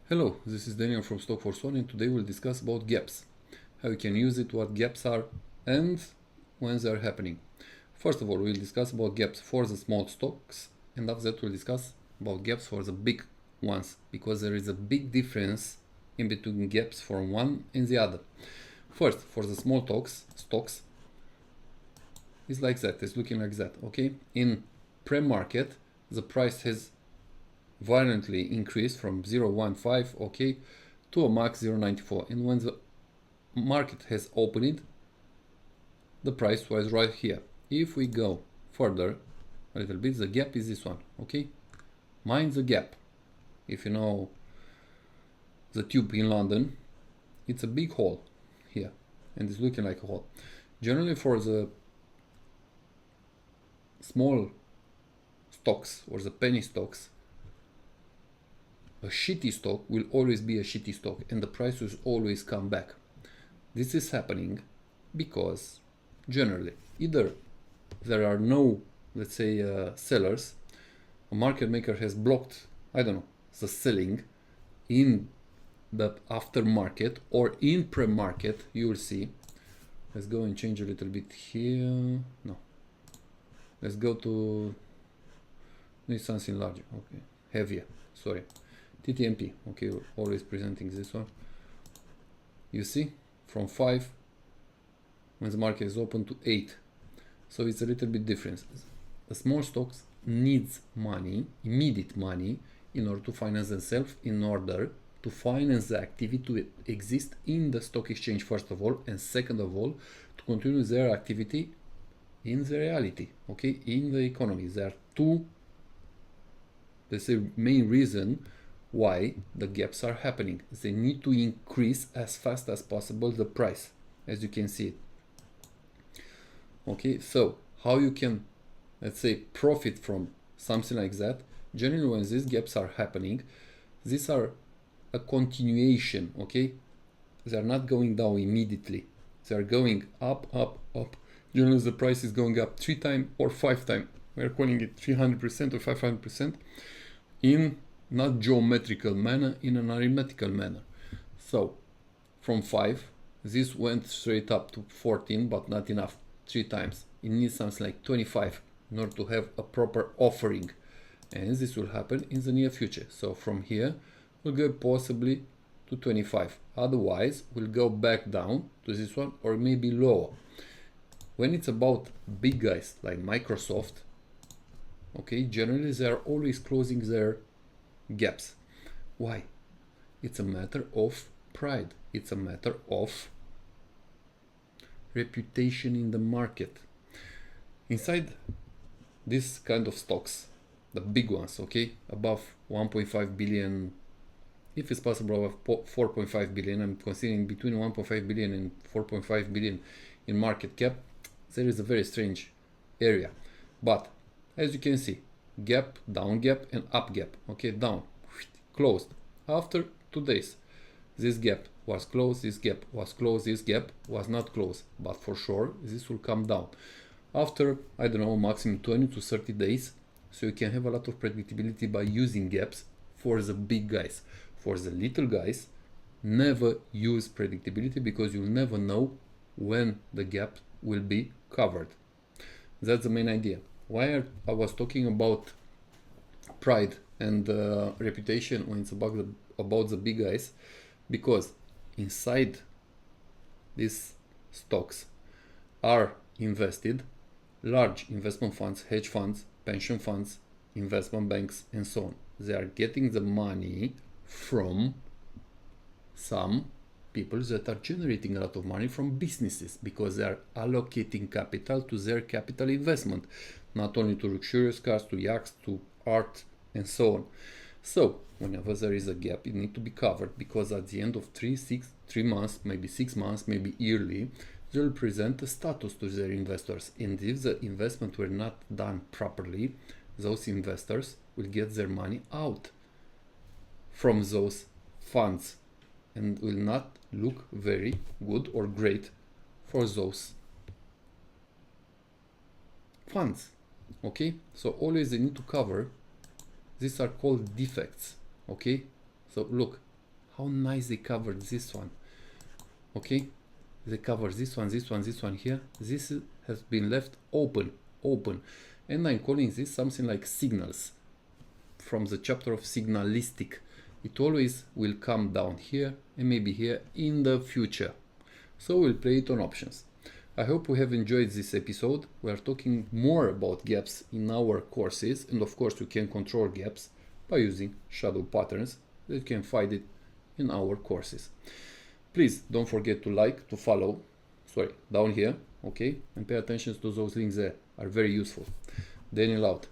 Hello, this is Daniel from Stock Force One, and today we'll discuss about gaps, how you can use it, what gaps are, and when they are happening. First of all, we'll discuss about gaps for the small stocks, and after that we'll discuss about gaps for the big ones, because there is a big difference in between gaps from one and the other. First, for the small stocks, it's like that, it's looking like that, okay? In pre-market, the price has violently increased from 0.15, okay, to a max 0.94, and when the market has opened, the price was right here. If we go further a little bit, the gap is this one, okay? Mind the gap. If you know the tube in London, it's a big hole here, and it's looking like a hole. Generally, for the small stocks or the penny stocks, a shitty stock will always be a shitty stock, and the price will always come back. This is happening because generally either there are no, let's say, sellers, a market maker has blocked, I don't know, the selling in the aftermarket or in pre-market. You will see. Let's go and change a little bit here. No, let's go to need something larger, okay, heavier, sorry, TTMP, okay, we're always presenting this one. You see, from 5 when the market is open to 8, so it's a little bit different. The small stocks needs money, immediate money, in order to finance themselves, in order to finance the activity to exist in the stock exchange, first of all, and second of all, to continue their activity in the reality, okay, in the economy. There are two, let's say, main reason why the gaps are happening. They need to increase as fast as possible the price, as you can see it. Okay, so how you can, let's say, profit from something like that? Generally, when these gaps are happening, these are a continuation, okay? They are not going down immediately. They are going up, up, up. Generally, the price is going up 3 times or 5 times. We are calling it 300% or 500% in not geometrical manner, in an arithmetical manner. So from 5, this went straight up to 14, but not enough. 3 times. It needs something like 25 in order to have a proper offering, and this will happen in the near future. So from here we'll go possibly to 25, otherwise we'll go back down to this one or maybe lower. When it's about big guys like Microsoft, okay, generally they are always closing their gaps. Why? It's a matter of pride, it's a matter of reputation in the market. Inside this kind of stocks, the big ones, okay, above 1.5 billion, if it's possible above 4.5 billion, I'm considering between 1.5 billion and 4.5 billion in market cap, there is a very strange area. But as you can see, gap, down gap, and up gap, okay, down, closed. After 2 days, this gap was closed, this gap was closed, this gap was not closed, but for sure this will come down after, I don't know, maximum 20 to 30 days. So you can have a lot of predictability by using gaps for the big guys. For the little guys, never use predictability, because you'll never know when the gap will be covered. That's the main idea. Why I was talking about pride and reputation when it's about the big guys, because inside these stocks are invested large investment funds, hedge funds, pension funds, investment banks, and so on. They are getting the money from some people that are generating a lot of money from businesses, because they are allocating capital to their capital investment, not only to luxurious cars, to yachts, to art, and so on. So whenever there is a gap, it needs to be covered, because at the end of 3 months, maybe 6 months, maybe yearly, they will present a status to their investors. And if the investment were not done properly, those investors will get their money out from those funds, and will not look very good or great for those funds. Okay, so always they need to cover. These are called defects. Okay, so look, how nice they covered this one. Okay, they cover this one, this one, this one here. This has been left open, and I'm calling this something like signals from the chapter of signalistic. It always will come down here and maybe here in the future. So we'll play it on options. I hope you have enjoyed this episode. We are talking more about gaps in our courses, and of course you can control gaps by using shadow patterns that you can find it in our courses. Please don't forget to like, to follow, down here, okay? And pay attention to those links there, are very useful. Daniel out.